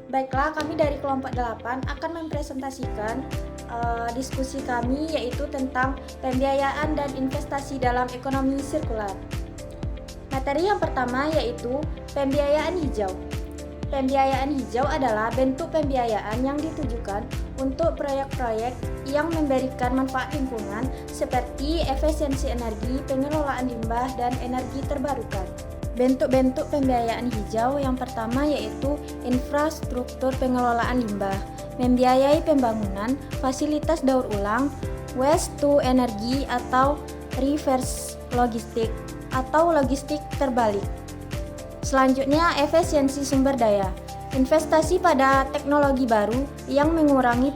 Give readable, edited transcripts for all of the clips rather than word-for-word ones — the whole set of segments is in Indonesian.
Baiklah, kami dari kelompok 8 akan mempresentasikan diskusi kami yaitu tentang pembiayaan dan investasi dalam ekonomi sirkular. Materi yang pertama yaitu pembiayaan hijau. Pembiayaan hijau adalah bentuk pembiayaan yang ditujukan untuk proyek-proyek yang memberikan manfaat lingkungan seperti efisiensi energi, pengelolaan limbah, dan energi terbarukan. Bentuk-bentuk pembiayaan hijau yang pertama yaitu infrastruktur pengelolaan limbah, membiayai pembangunan fasilitas daur ulang, waste to energy atau reverse logistik atau logistik terbalik. Selanjutnya, efisiensi sumber daya. Investasi pada teknologi baru yang mengurangi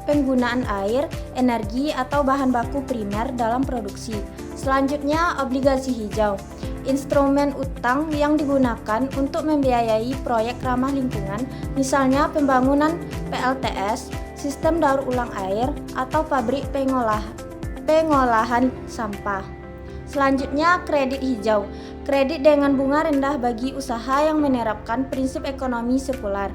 penggunaan air, energi, atau bahan baku primer dalam produksi. Selanjutnya, obligasi hijau. Instrumen utang yang digunakan untuk membiayai proyek ramah lingkungan, misalnya pembangunan PLTS, sistem daur ulang air, atau pabrik pengolahan sampah. Selanjutnya, kredit hijau. Kredit dengan bunga rendah bagi usaha yang menerapkan prinsip ekonomi sirkular.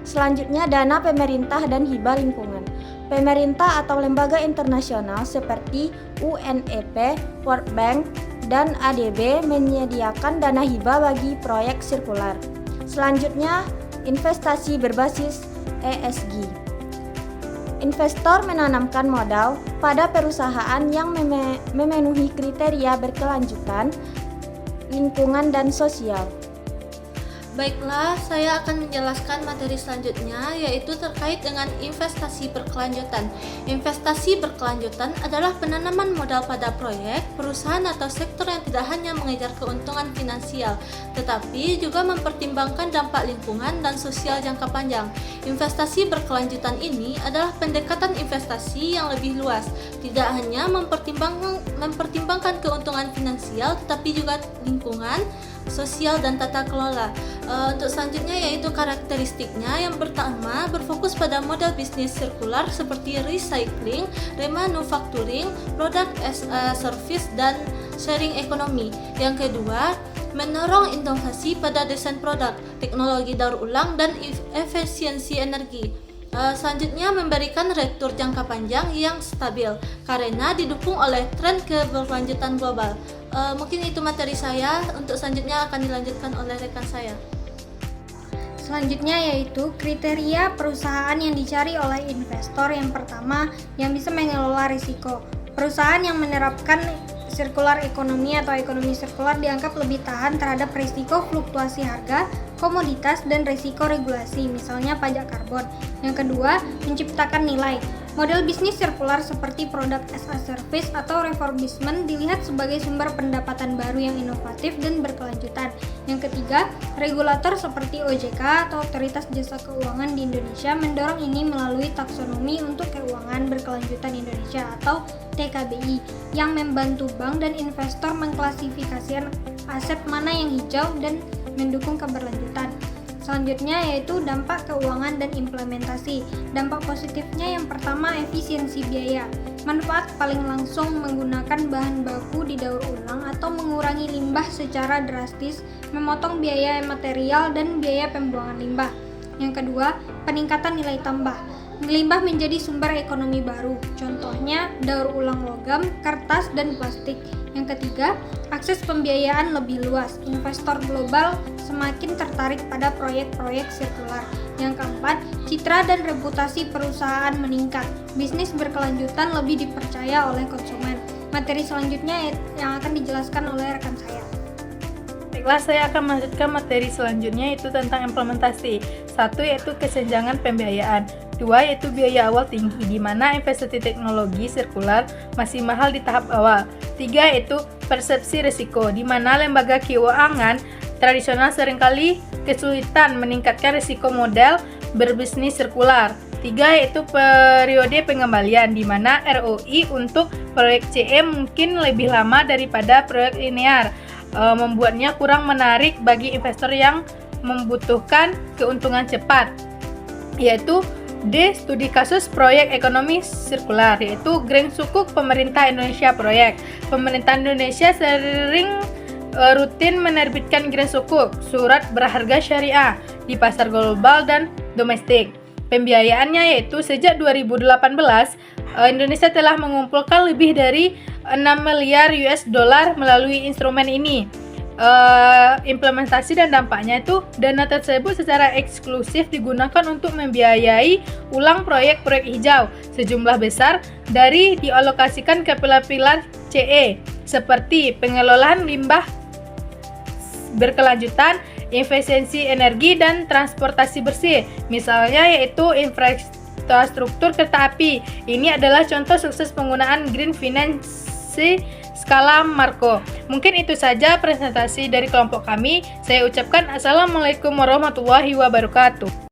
Selanjutnya, dana pemerintah dan hibah lingkungan. Pemerintah atau lembaga internasional seperti UNEP, World Bank, dan ADB menyediakan dana hibah bagi proyek sirkular. Selanjutnya, investasi berbasis ESG. Investor menanamkan modal pada perusahaan yang memenuhi kriteria berkelanjutan, lingkungan, dan sosial. Baiklah, saya akan menjelaskan materi selanjutnya, yaitu terkait dengan investasi berkelanjutan. Investasi berkelanjutan adalah penanaman modal pada proyek, perusahaan atau sektor yang tidak hanya mengejar keuntungan finansial, tetapi juga mempertimbangkan dampak lingkungan dan sosial jangka panjang. Investasi berkelanjutan ini adalah pendekatan investasi yang lebih luas, tidak hanya mempertimbangkan keuntungan finansial, tetapi juga lingkungan, sosial, dan tata kelola. Untuk selanjutnya yaitu karakteristiknya. Yang pertama, berfokus pada model bisnis sirkular seperti recycling, remanufacturing, product as a service, dan sharing economy. Yang kedua, mendorong inovasi pada desain produk, teknologi daur ulang, dan efisiensi energi. Selanjutnya, memberikan return jangka panjang yang stabil karena didukung oleh tren keberlanjutan global. Mungkin itu materi saya. Untuk selanjutnya akan dilanjutkan oleh rekan saya. Selanjutnya yaitu kriteria perusahaan yang dicari oleh investor. Yang pertama, yang bisa mengelola risiko. Perusahaan yang menerapkan sirkular ekonomi atau ekonomi sirkular dianggap lebih tahan terhadap risiko fluktuasi harga, komoditas, dan risiko regulasi, misalnya pajak karbon. Yang kedua, menciptakan nilai. Model bisnis sirkular seperti product as a service atau refurbishment dilihat sebagai sumber pendapatan baru yang inovatif dan berkelanjutan. Yang ketiga, regulator seperti OJK atau Otoritas Jasa Keuangan di Indonesia mendorong ini melalui taksonomi untuk keuangan berkelanjutan Indonesia atau TKBI yang membantu bank dan investor mengklasifikasikan aset mana yang hijau dan mendukung keberlanjutan. Selanjutnya yaitu dampak keuangan dan implementasi. Dampak positifnya yang pertama, efisiensi biaya. Manfaat paling langsung menggunakan bahan baku didaur ulang atau mengurangi limbah secara drastis, memotong biaya material dan biaya pembuangan limbah. Yang kedua, peningkatan nilai tambah. Limbah menjadi sumber ekonomi baru, contohnya daur ulang logam, kertas, dan plastik. Yang ketiga, akses pembiayaan lebih luas. Investor global semakin tertarik pada proyek-proyek sirkular. Yang keempat, citra dan reputasi perusahaan meningkat. Bisnis berkelanjutan lebih dipercaya oleh konsumen. Materi selanjutnya yang akan dijelaskan oleh rekan saya. Baiklah, saya akan melanjutkan materi selanjutnya yaitu tentang implementasi. 1 yaitu kesenjangan pembiayaan. 2 yaitu biaya awal tinggi, di mana investasi teknologi sirkular masih mahal di tahap awal. 3 yaitu persepsi risiko, di mana lembaga keuangan tradisional seringkali kesulitan meningkatkan risiko model berbisnis sirkular. 3 yaitu periode pengembalian, di mana ROI untuk proyek CE mungkin lebih lama daripada proyek linear, membuatnya kurang menarik bagi investor yang membutuhkan keuntungan cepat. Yaitu D. Studi kasus proyek ekonomi sirkular, yaitu Greng Sukuk Pemerintah Indonesia Proyek. Pemerintah Indonesia sering rutin menerbitkan Greng Sukuk, surat berharga syariah, di pasar global dan domestik. Pembiayaannya yaitu sejak 2018, Indonesia telah mengumpulkan lebih dari 6 miliar US dollar melalui instrumen ini. Implementasi dan dampaknya itu, dana tersebut secara eksklusif digunakan untuk membiayai ulang proyek-proyek hijau sejumlah besar dari dialokasikan ke pilar-pilar CE seperti pengelolaan limbah berkelanjutan, efisiensi energi, dan transportasi bersih. Misalnya yaitu infrastruktur kereta api. Ini adalah contoh sukses penggunaan green finance skala Marco. Mungkin itu saja presentasi dari kelompok kami. Saya ucapkan Assalamualaikum warahmatullahi wabarakatuh.